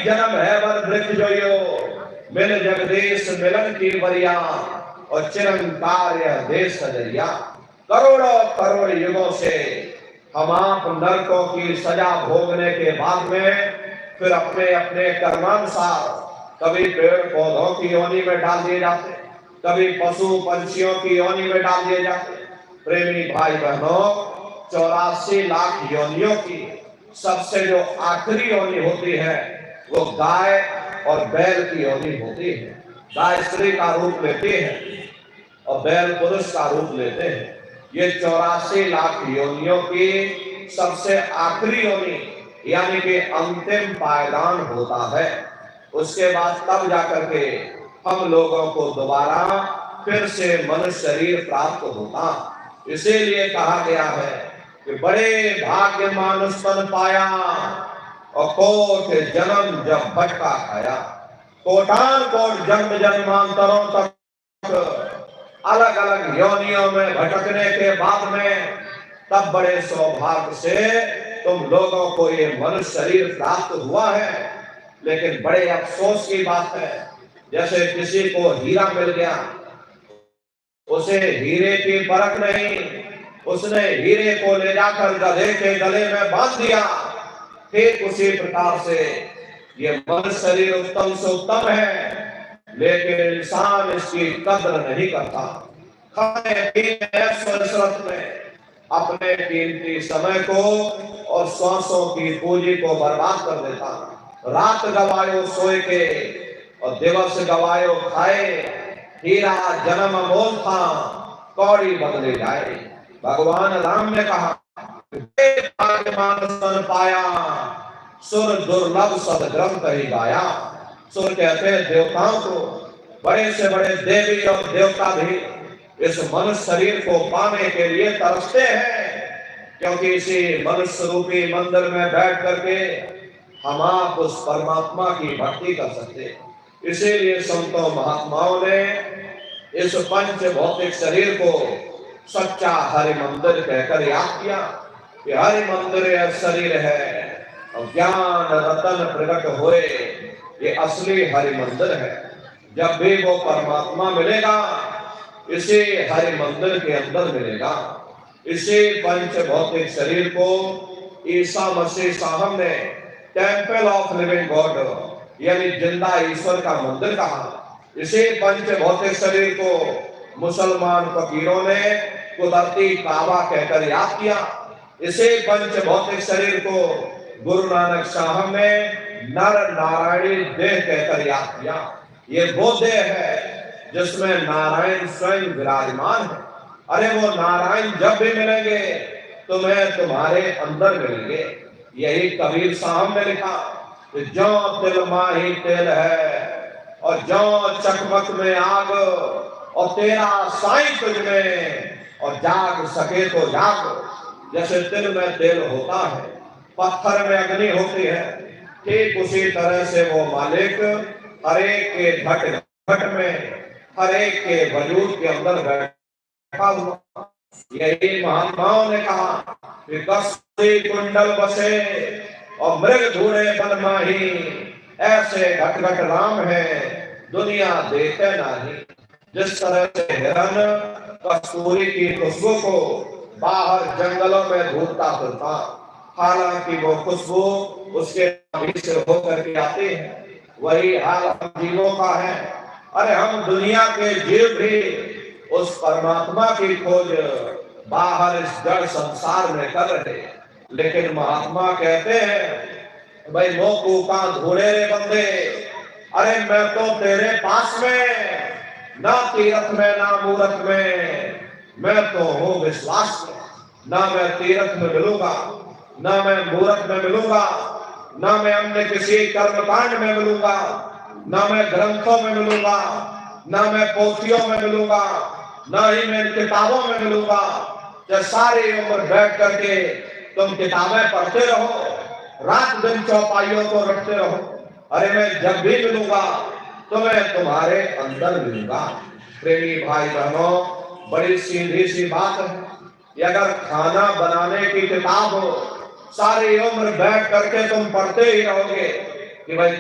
जन्म है वर वृक्ष जोयो, मिल जगदीश मिलन की वरिया, और चिरंकार यह देश सजरिया। करोड़ों करोड़ युगों से हम आप नरकों की सजा भोगने के बाद में फिर अपने अपने कर्मानुसार कभी पेड़ पौधों की योनि में डाल दिए जाते, कभी पशु पंछियों की योनि में डाल दिए जाते। प्रेमी भाई बहनों, 84 लाख योनियों की सबसे जो आखिरी योनि होती है वो गाय और बैल की योनि होती है। गाय स्त्री का रूप लेती है और बैल पुरुष का रूप लेते हैं। ये 84 लाख योनियों की सबसे आखिरी योनि यानी कि अंतिम पायदान होता है। उसके बाद तब जाकर के हम लोगों को दोबारा फिर से मनुष्य शरीर प्राप्त होता। इसीलिए कहा गया है कि बड़े भाग्य मानुष तन पाया, और कोट जन्म जब भटका खाया। कोटान कोट जन्म जन्मांतरों तक अलग अलग योनियों में भटकने के बाद में तब बड़े सौभाग्य से तुम लोगों को ये मनुष्य शरीर प्राप्त हुआ है। लेकिन बड़े अफसोस की बात है, जैसे किसी को हीरा मिल गया, उसे हीरे की परख नहीं, उसने हीरे को ले जाकर गधे के गले में बांध दिया। ठीक उसी प्रकार से ये मनुष्य शरीर उत्तम से उत्तम है, लेकिन इंसान इसकी कद्र नहीं करता। खाने पीने ऐश्वर्य में अपने कीमती समय को और श्वासों की पूंजी को बर्बाद कर देता। रात गवायो सोए के और दिवस गवायो खाए, हीरा जन्म अमोल था कौड़ी बदले जाए। भगवान राम ने कहा भाग्यमान पाया, सुर दुर्लभ सदग्रंथ ही गाया। सुर कहते हैं देवताओं को, बड़े से बड़े देवी और देवता भी इस मनुष्य शरीर को पाने के लिए तरसते हैं, क्योंकि इसी मनुष्य रूपी मंदिर में बैठ करके हम आप उस परमात्मा की भक्ति कर सकते। इसीलिए संतों महात्माओं ने इस पंच भौतिक शरीर को सच्चा हरि मंदिर कहकर याद किया कि हरि मंदिर यह शरीर है और ज्ञान रतन प्रकट होए, ये असली हरि मंदिर है। जब भी वो परमात्मा मिलेगा इसी हरि मंदिर के अंदर मिलेगा। इसी पंच भौतिक शरीर को ईसा मसीह साहब ने टेम्पल ऑफ लिविंग गॉड यानी जिंदा ईश्वर का मंदिर कहा। इसी पंच भौतिक शरीर को मुसलमान फकीरों ने कुदरती काबा कहकर याद किया। इसी पंच भौतिक शरीर को गुरु नानक साहब ने नर नारायणी देह कहकर याद किया। ये वो देह है जिसमें नारायण स्वयं विराजमान है। अरे वो नारायण जब भी मिलेंगे तुम्हें तुम्हारे अंदर मिलेंगे। यही कबीर साहब ने लिखा कि जो तिल माही तेल है और जो चकमक में आग, और तेरा साईं तुझ में और जाग सके तो जाग। जैसे तिल में तेल होता है, पत्थर में अग्नि होती है, ठीक उसी तरह से वो मालिक हरेक के घट घट में, हरेक के वजूद के अंदर बैठा हुआ। यही महात्माओं ने कहा कि कस्ती कुंडल बसे और मृग धूड़े बन माही, ऐसे घट घट राम है दुनिया देखे नहीं। जिस तरह से हिरन कस्तूरी की खुशबू को बाहर जंगलों में ढूंढता फिरता, हालांकि वो खुशबू उसके नाभि से होकर के आती है, वही हाल हम जीवों का है। अरे हम दुनिया के जीव भी उस परमात्मा की खोज बाहर इस जड़ संसार में कर रहे, लेकिन महात्मा कहते हैं भाई मोकू का धूड़े रे बंदे, अरे मैं तो तेरे पास में, ना तीरथ में ना मूरत में, मैं तो हूँ विश्वास में। ना मैं तीरथ में मिलूंगा, ना मैं मूरत में मिलूंगा, ना मैं अन्य किसी कर्मकांड में मिलूंगा, ना मैं ग्रंथों में मिलूंगा, ना मैं पोथियों में मिलूंगा, ना ही मैं किताबों में मिलूंगा। जब सारी उम्र बैठ करके तुम किताबें पढ़ते रहो, रात दिन चौपाइयों को रखते रहो, अरे मैं जब भी मिलूंगा तो मैं तुम्हारे अंदर मिलूंगा। प्रेमी भाई बहनों, बड़ी सीधी सी बात है, ये अगर खाना बनाने की किताब हो, सारी उम्र बैठ करके तुम पढ़ते ही रहोगे कि भाई